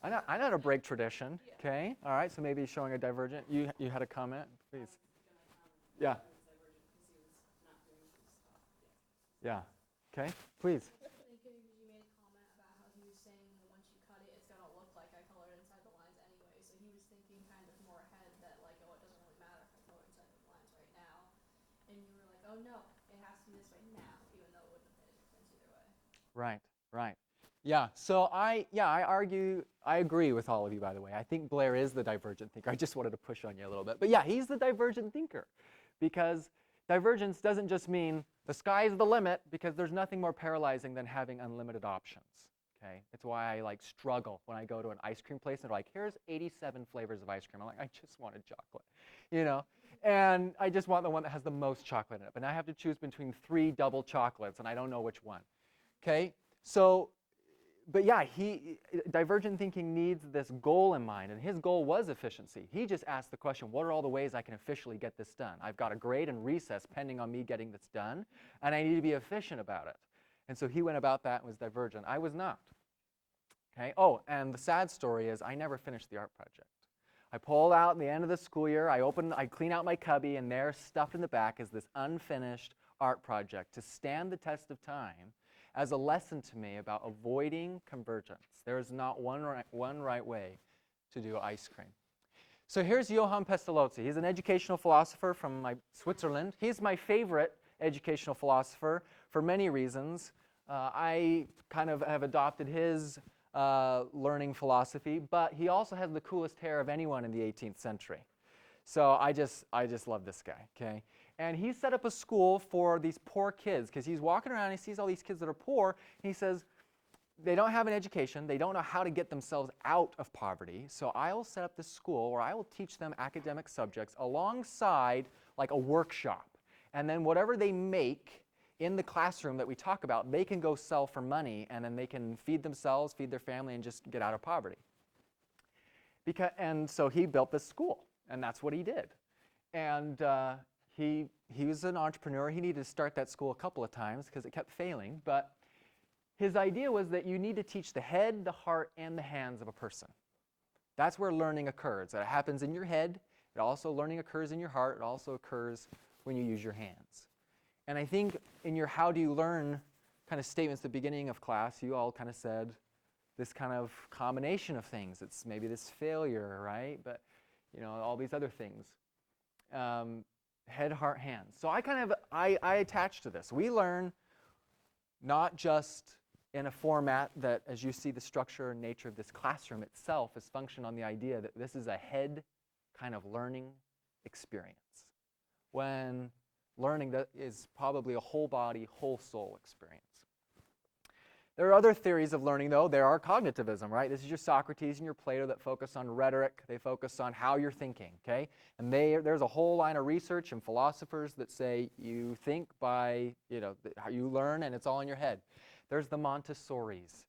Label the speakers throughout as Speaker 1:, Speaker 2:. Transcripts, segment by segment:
Speaker 1: I know how to break tradition. Okay. All right. So maybe showing a divergent. You had a comment, please. Yeah. Yeah. Okay. Please.
Speaker 2: Thinking because you made a comment about how he was saying once you cut it, it's gonna look like I colored inside the lines anyway. So he was thinking kind of more ahead that like, oh, it doesn't really matter if I color inside the lines right now. And you were like, oh no, it has to be this way now, even though it wouldn't have made a difference either way.
Speaker 1: Right. Right. Yeah. So I agree with all of you. By the way, I think Blair is the divergent thinker. I just wanted to push on you a little bit, but yeah, he's the divergent thinker, because divergence doesn't just mean the sky's the limit, because there's nothing more paralyzing than having unlimited options. Okay, it's why I like struggle when I go to an ice cream place and they're like, here's 87 flavors of ice cream. I'm like, I just wanted chocolate, you know, and I just want the one that has the most chocolate in it. But now I have to choose between 3 double chocolates, and I don't know which one. Okay, so, but yeah, divergent thinking needs this goal in mind, and his goal was efficiency. He just asked the question, what are all the ways I can efficiently get this done? I've got a grade and recess pending on me getting this done, and I need to be efficient about it. And so he went about that and was divergent. I was not. Okay. Oh, and the sad story is I never finished the art project. I pulled out at the end of the school year, I clean out my cubby, and there, stuffed in the back, is this unfinished art project to stand the test of time as a lesson to me about avoiding convergence. There is not one right way to do ice cream. So here's Johann Pestalozzi. He's an educational philosopher from Switzerland. He's my favorite educational philosopher for many reasons. I kind of have adopted his learning philosophy, but he also has the coolest hair of anyone in the 18th century. So I just love this guy, okay? And he set up a school for these poor kids, because he's walking around and he sees all these kids that are poor, and he says, they don't have an education, they don't know how to get themselves out of poverty, so I will set up this school where I will teach them academic subjects alongside like a workshop. And then whatever they make in the classroom that we talk about, they can go sell for money, and then they can feed themselves, feed their family, and just get out of poverty. And so he built this school, and that's what he did. And he was an entrepreneur. He needed to start that school a couple of times because it kept failing. But his idea was that you need to teach the head, the heart, and the hands of a person. That's where learning occurs. It happens in your head. Learning occurs in your heart. It also occurs when you use your hands. And I think in your how do you learn kind of statements at the beginning of class, you all kind of said this kind of combination of things. It's maybe this failure, right? But, you know, all these other things. Head, heart, hands. So I attach to this. We learn not just in a format that, as you see the structure and nature of this classroom itself, is functioned on the idea that this is a head kind of learning experience. When learning that is probably a whole body, whole soul experience. There are other theories of learning, though. There are cognitivism, right? This is your Socrates and your Plato that focus on rhetoric. They focus on how you're thinking, okay? And there's a whole line of research and philosophers that say you think by, how you learn, and it's all in your head. There's the Montessoris,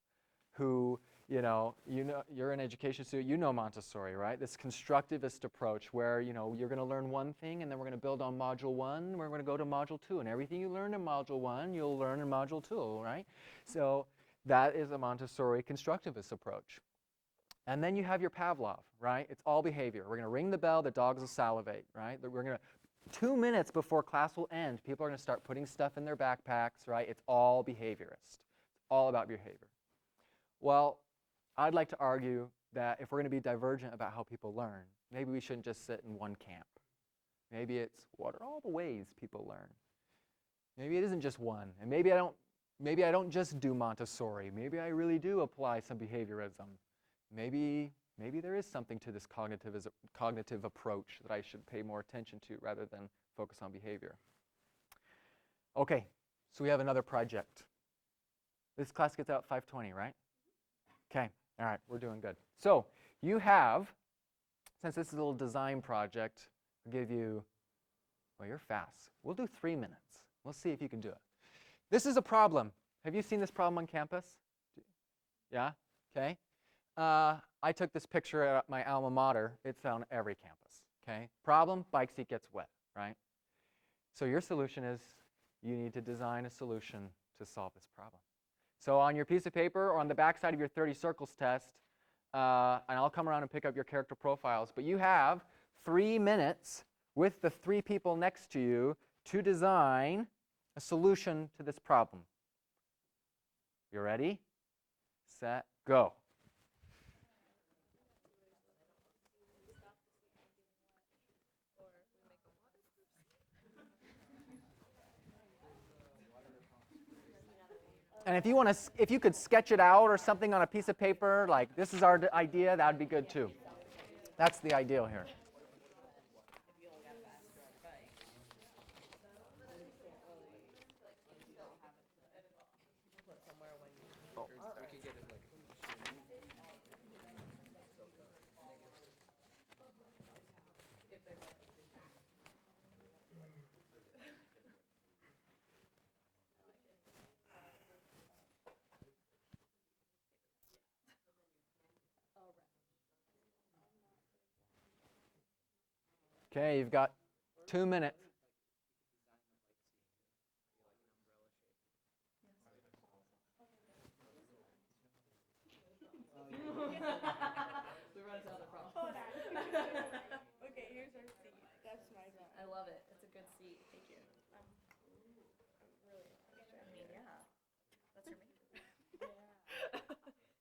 Speaker 1: who, you're an education student, you know Montessori, right? This constructivist approach where, you're going to learn one thing, and then we're going to build on module 1, we're going to go to module 2, and everything you learn in module 1, you'll learn in module 2, right? So that is a Montessori constructivist approach. And then you have your Pavlov, right? It's all behavior. We're going to ring the bell, the dogs will salivate, right? We're going to, 2 minutes before class will end, people are going to start putting stuff in their backpacks, right? It's all behaviorist. It's all about behavior. Well, I'd like to argue that if we're going to be divergent about how people learn, maybe we shouldn't just sit in one camp. Maybe it's, what are all the ways people learn? Maybe it isn't just one. And maybe I don't just do Montessori. Maybe I really do apply some behaviorism. Maybe there is something to this cognitive approach that I should pay more attention to rather than focus on behavior. Okay, so we have another project. This class gets out 5:20, right? Okay, all right, we're doing good. So you have, since this is a little design project, I'll give you, well, you're fast. We'll do 3 minutes. We'll see if you can do it. This is a problem. Have you seen this problem on campus? Yeah? Okay. I took this picture at my alma mater. It's on every campus. Okay. Problem, bike seat gets wet, right? So your solution is you need to design a solution to solve this problem. So on your piece of paper or on the back side of your 30 circles test, and I'll come around and pick up your character profiles. But you have 3 minutes with the 3 people next to you to design a solution to this problem. You ready? Set, go. And if you could sketch it out or something on a piece of paper, like this is our idea, that would be good too. That's the ideal here. Okay, you've got 2 minutes.
Speaker 3: Okay, here's our seat. That's my drawing.
Speaker 4: I love it. It's a good seat. Thank you.
Speaker 3: I'm really
Speaker 4: I mean, yeah. That's your major.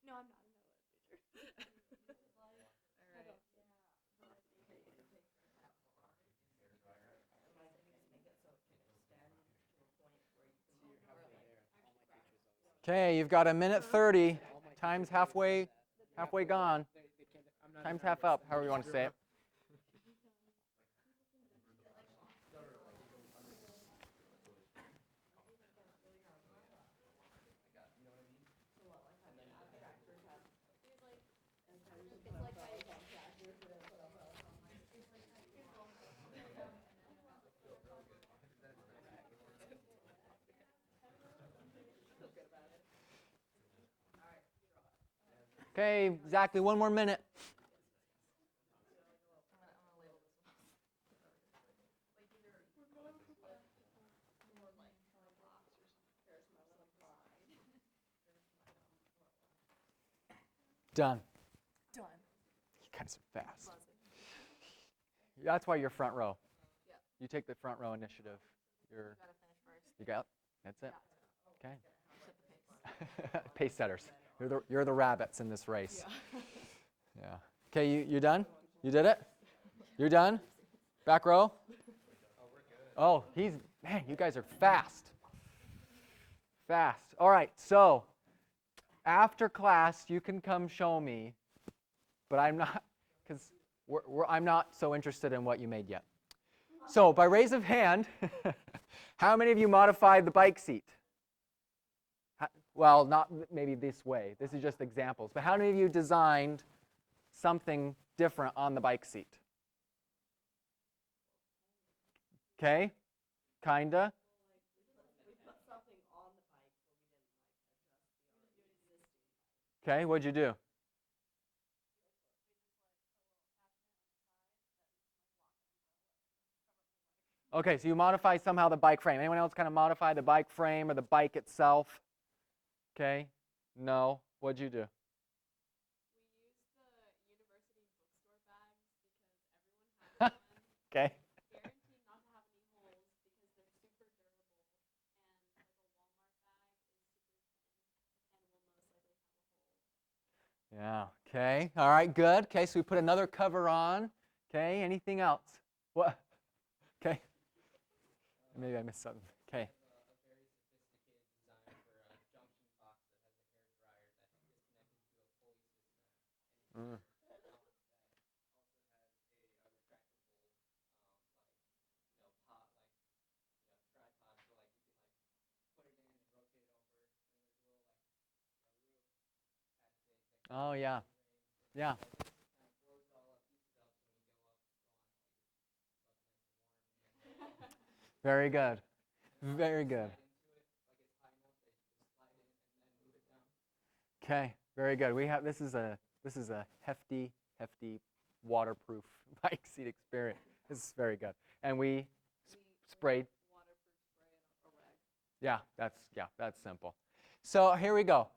Speaker 3: No, I'm not. I'm not a major.
Speaker 4: All right.
Speaker 1: Okay, you've got 1:30. Time's halfway gone. Time's half up, however you want to say it. Okay, exactly 1 more minute. Done.
Speaker 4: Done.
Speaker 1: You guys are fast. That's why you're front row.
Speaker 4: Yep.
Speaker 1: You take the front row initiative.
Speaker 4: You gotta finish first.
Speaker 1: You got? That's it. Okay.
Speaker 4: Set the pace.
Speaker 1: Pace setters. You're the rabbits in this race. Yeah. Okay, you done? You did it? You're done? Back row? Oh, man, you guys are fast. Fast. All right, so after class, you can come show me, but I'm not, because I'm not so interested in what you made yet. So by raise of hand, how many of you modified the bike seat? Well, not maybe this way. This is just examples. But how many of you designed something different on the bike seat? Okay, kinda. Okay, what'd you do? Okay, so you modify somehow the bike frame. Anyone else kind of modify the bike frame or the bike itself? Okay, no. What'd you do?
Speaker 2: We used the university bookstore bags because everyone had one.
Speaker 1: Okay.
Speaker 2: Guaranteed not to have any holes because they're super durable, and like a Walmart bag is super thin and will most likely have a hole.
Speaker 1: Yeah, okay. All right, good. Okay, so we put another cover on. Okay, anything else? What? Okay. Maybe I missed something. Okay. Mm. Oh, yeah. Yeah. Very good. Very good. Okay, very good. This is a hefty waterproof bike seat experience. This is very good. And we sprayed.
Speaker 2: Waterproof spray and a rag.
Speaker 1: Yeah, that's simple. So here we go.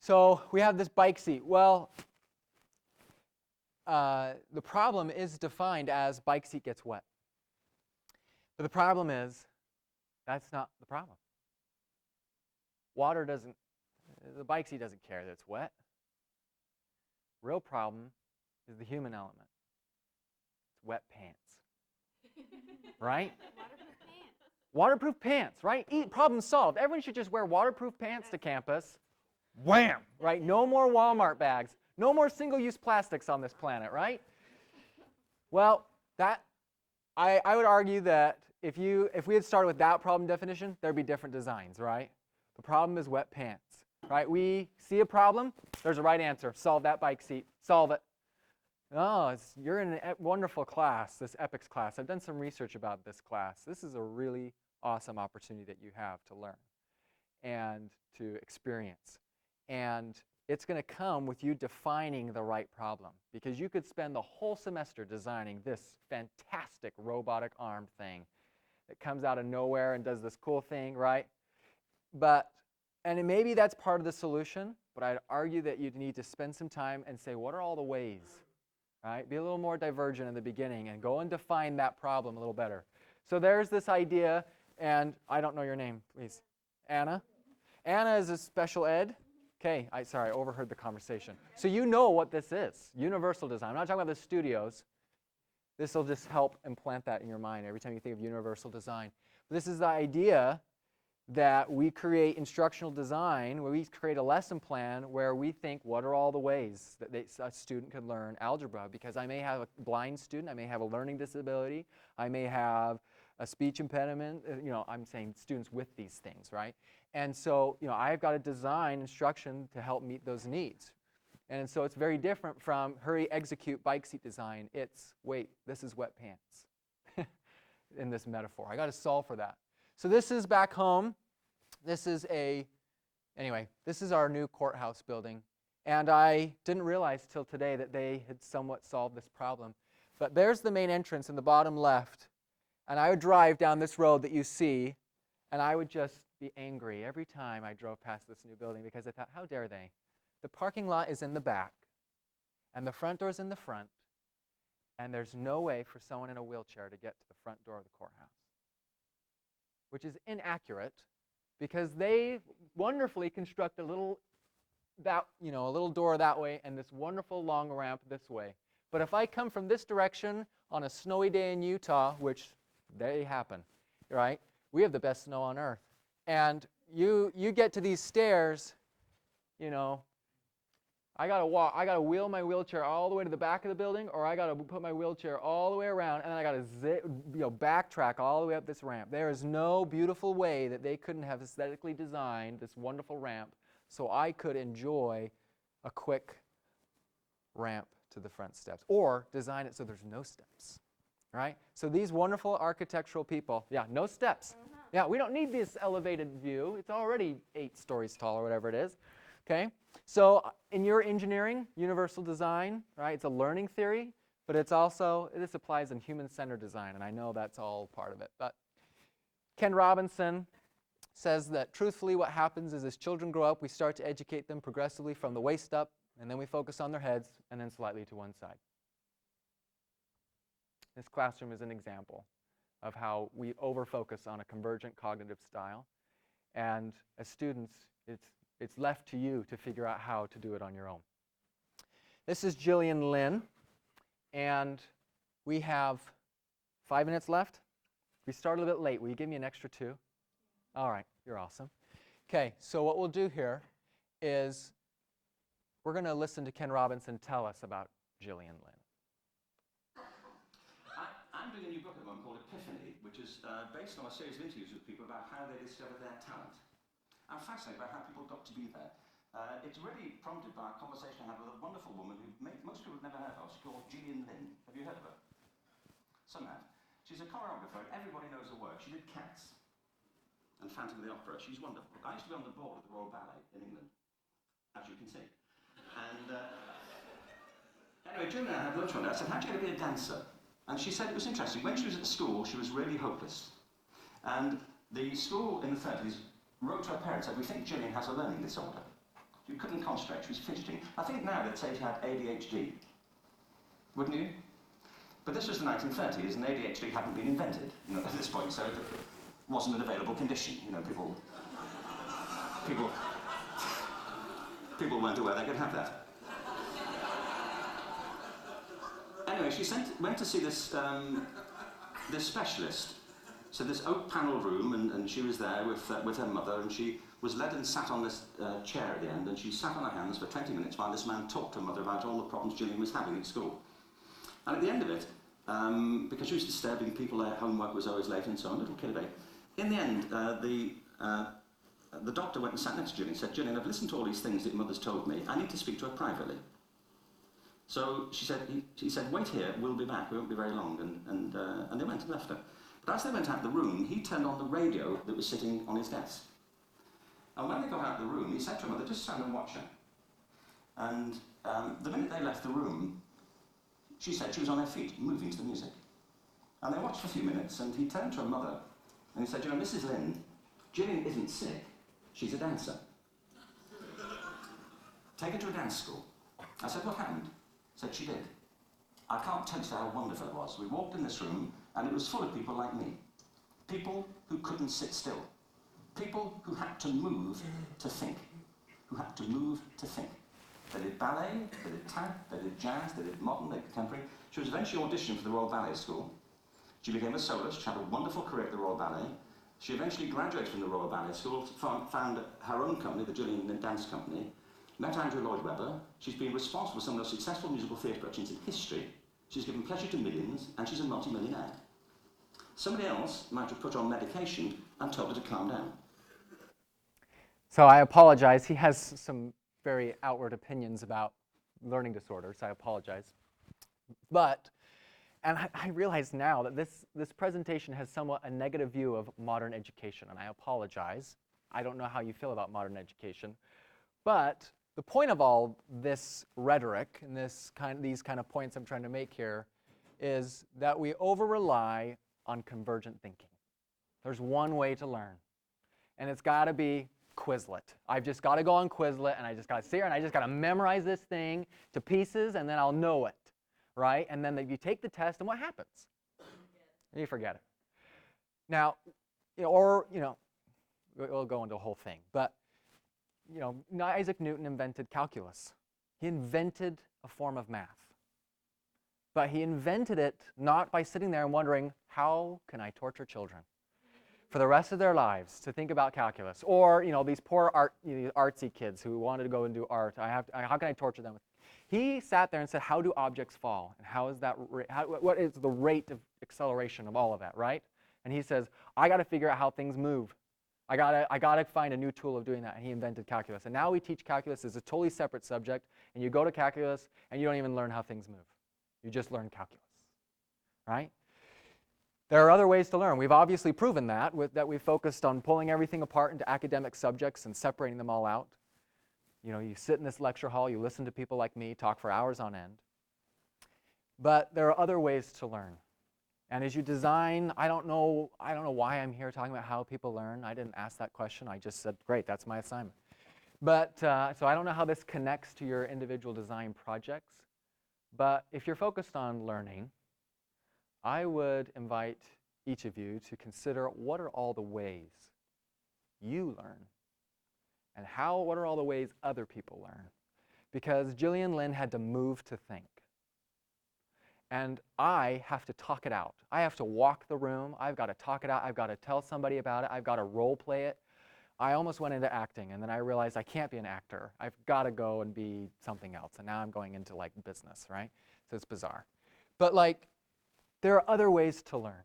Speaker 1: So we have this bike seat. Well, the problem is defined as bike seat gets wet. But the problem is that's not the problem. The bike seat doesn't care that it's wet. Real problem is the human element. It's wet pants. Right?
Speaker 3: Waterproof pants.
Speaker 1: Waterproof pants, right? Problem solved. Everyone should just wear waterproof pants to campus. Wham! Right? No more Walmart bags. No more single-use plastics on this planet, right? Well, I would argue that if we had started with that problem definition, there'd be different designs, right? The problem is wet pants, right? We see a problem, there's a right answer. Solve that bike seat. Solve it. Oh, you're in a wonderful class, this EPICS class. I've done some research about this class. This is a really awesome opportunity that you have to learn and to experience. And it's going to come with you defining the right problem, because you could spend the whole semester designing this fantastic robotic arm thing that comes out of nowhere and does this cool thing, right? And maybe that's part of the solution, but I'd argue that you'd need to spend some time and say, what are all the ways, right? Be a little more divergent in the beginning and go and define that problem a little better. So there's this idea, and I don't know your name, please. Anna? Anna is a special ed. Okay, sorry, I overheard the conversation. So you know what this is, universal design. I'm not talking about the studios. This will just help implant that in your mind every time you think of universal design. But this is the idea that we create instructional design, where we create a lesson plan where we think, what are all the ways that a student can learn algebra? Because I may have a blind student, I may have a learning disability, I may have a speech impediment. I'm saying students with these things, right? And so, I've got to design instruction to help meet those needs. And so it's very different from hurry, execute, bike seat design. It's, wait, this is wet pants in this metaphor. I got to solve for that. So this is back home. This is this is our new courthouse building. And I didn't realize till today that they had somewhat solved this problem. But there's the main entrance in the bottom left. And I would drive down this road that you see, and I would just be angry every time I drove past this new building, because I thought, how dare they? The parking lot is in the back, and the front door is in the front, and there's no way for someone in a wheelchair to get to the front door of the courthouse, which is inaccurate, because they wonderfully construct a little door that way and this wonderful long ramp this way. But if I come from this direction on a snowy day in Utah, which they happen, right? We have the best snow on earth. And you get to these stairs, I got to walk. I got to wheel my wheelchair all the way to the back of the building, or I got to put my wheelchair all the way around, and then I got to backtrack all the way up this ramp. There is no beautiful way that they couldn't have aesthetically designed this wonderful ramp so I could enjoy a quick ramp to the front steps, or design it so there's no steps, right? So these wonderful architectural people, no steps. Yeah, we don't need this elevated view. It's already 8 stories tall or whatever it is. Okay, so in your engineering, universal design, right? It's a learning theory, but this applies in human-centered design, and I know that's all part of it. But Ken Robinson says that truthfully what happens is as children grow up, we start to educate them progressively from the waist up, and then we focus on their heads, and then slightly to one side. This classroom is an example of how we over-focus on a convergent cognitive style. And as students, it's left to you to figure out how to do it on your own. This is Jillian Lynn, and we have 5 minutes left. We started a bit late. Will you give me an extra 2? All right, you're awesome. Okay, so what we'll do here is we're going to listen to Ken Robinson tell us about Jillian Lynn.
Speaker 5: I'm doing a new book at the moment called Epiphany, which is based on a series of interviews with people about how they discovered their talent. I'm fascinated by how people got to be there. It's really prompted by a conversation I had with a wonderful woman who most people have never heard of. She's called Jillian Lynn. Have you heard of her? Some have. She's a choreographer, and everybody knows her work. She did Cats and Phantom of the Opera. She's wonderful. I used to be on the board of the Royal Ballet in England, as you can see. And anyway, Jillian and I had lunch one day. I said, how'd you get to be a dancer? And she said it was interesting. When she was at school, she was really hopeless. And the school in the 30s wrote to her parents and said, we think Jillian has a learning disorder. She couldn't concentrate, she was fidgeting. I think now they'd say she had ADHD. Wouldn't you? But this was the 1930s, and ADHD hadn't been invented, at this point, so it wasn't an available condition. People weren't aware they could have that. Anyway, she went to see this specialist. So this oak-panelled room, and she was there with her mother, and she was led and sat on this chair at the end, and she sat on her hands for 20 minutes while this man talked to her mother about all the problems Gillian was having at school. And at the end of it, because she was disturbing people, their homework was always late and so on, little kid babe. In the end, the doctor went and sat next to Gillian and said, "Gillian, I've listened to all these things that your mother's told me. I need to speak to her privately." So she said, "Wait here, we'll be back, we won't be very long," and they went and left her. But as they went out of the room, he turned on the radio that was sitting on his desk. And when they got out of the room, he said to her mother, "Just stand and watch her." And the minute they left the room, she said she was on her feet, moving to the music. And they watched for a few minutes, and he turned to her mother, and he said, "Mrs. Lynn, Gillian isn't sick, she's a dancer. Take her to a dance school." I said, "What happened?" Said, "She did. I can't tell you how wonderful it was. We walked in this room, and it was full of people like me. People who couldn't sit still. People who had to move to think. They did ballet, they did tap, they did jazz, they did modern, they did contemporary. She was eventually auditioned for the Royal Ballet School. She became a soloist, she had a wonderful career at the Royal Ballet. She eventually graduated from the Royal Ballet School, found her own company, the Gillian Dance Company, met Andrew Lloyd Webber. She's been responsible for some of the most successful musical theatre productions in history. She's given pleasure to millions, and she's a multi-millionaire. Somebody else might have put her on medication and told her to calm down."
Speaker 1: So I apologize. He has some very outward opinions about learning disorders. I apologize. But, and I realize now that this presentation has somewhat a negative view of modern education, and I apologize. I don't know how you feel about modern education. But the point of all this rhetoric and these kind of points I'm trying to make here is that we over-rely on convergent thinking. There's one way to learn, and it's got to be Quizlet. I've just got to go on Quizlet, and I just got to sit here, and I just got to memorize this thing to pieces, and then I'll know it, right? And then you take the test, and what happens? You forget it. Now, we'll go into the whole thing, but Isaac Newton invented calculus. He invented a form of math. But he invented it not by sitting there and wondering, how can I torture children for the rest of their lives to think about calculus? Or, these poor artsy kids who wanted to go and do art, how can I torture them? He sat there and said, how do objects fall? And what is the rate of acceleration of all of that, right? And he says, I got to figure out how things move. I gotta find a new tool of doing that, and he invented calculus. And now we teach calculus as a totally separate subject, and you go to calculus, and you don't even learn how things move. You just learn calculus, right? There are other ways to learn. We've obviously proven that we've focused on pulling everything apart into academic subjects and separating them all out. You sit in this lecture hall, you listen to people like me talk for hours on end. But there are other ways to learn. And as you design, I don't know why I'm here talking about how people learn. I didn't ask that question. I just said, great, that's my assignment. But so I don't know how this connects to your individual design projects. But if you're focused on learning, I would invite each of you to consider what are all the ways you learn, and what are all the ways other people learn. Because Gillian Lynn had to move to think. And I have to talk it out. I have to walk the room. I've got to talk it out. I've got to tell somebody about it. I've got to role play it. I almost went into acting, and then I realized I can't be an actor. I've got to go and be something else. And now I'm going into business, right? So it's bizarre. But there are other ways to learn.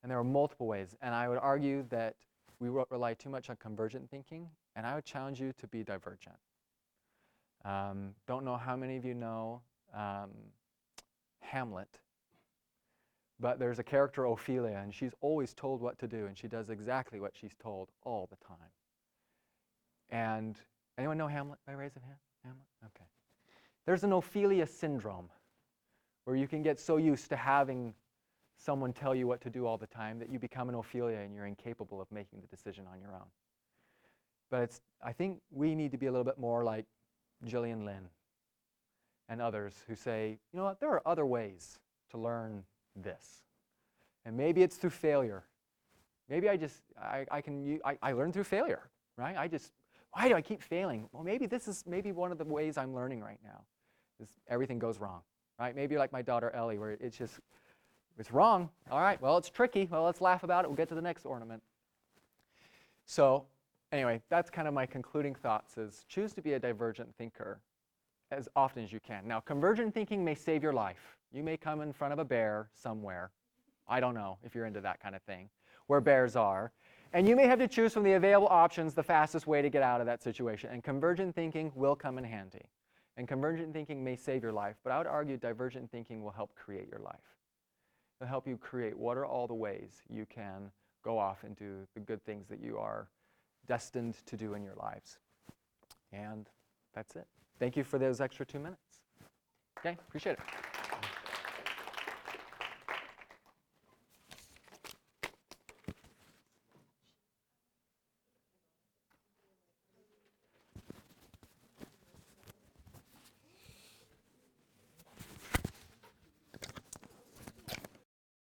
Speaker 1: And there are multiple ways. And I would argue that we rely too much on convergent thinking, and I would challenge you to be divergent. Don't know how many of you know Hamlet, but there's a character, Ophelia, and she's always told what to do, and she does exactly what she's told all the time. And anyone know Hamlet by raise of hand? Hamlet? Okay. There's an Ophelia syndrome, where you can get so used to having someone tell you what to do all the time that you become an Ophelia and you're incapable of making the decision on your own. But I think we need to be a little bit more like Gillian Lynn and others who say, you know what, there are other ways to learn this. And maybe it's through failure. Maybe I learn through failure, right? Why do I keep failing? Well, maybe this is one of the ways I'm learning right now, is everything goes wrong, right? Maybe like my daughter Ellie, where it's wrong. All right, well, it's tricky. Well, let's laugh about it. We'll get to the next ornament. So anyway, that's kind of my concluding thoughts, is choose to be a divergent thinker as often as you can. Now, convergent thinking may save your life. You may come in front of a bear somewhere. I don't know if you're into that kind of thing, where bears are. And you may have to choose from the available options the fastest way to get out of that situation. And convergent thinking will come in handy. And convergent thinking may save your life, but I would argue divergent thinking will help create your life. It'll help you create what are all the ways you can go off and do the good things that you are destined to do in your lives. And that's it. Thank you for those extra 2 minutes. Okay, appreciate it.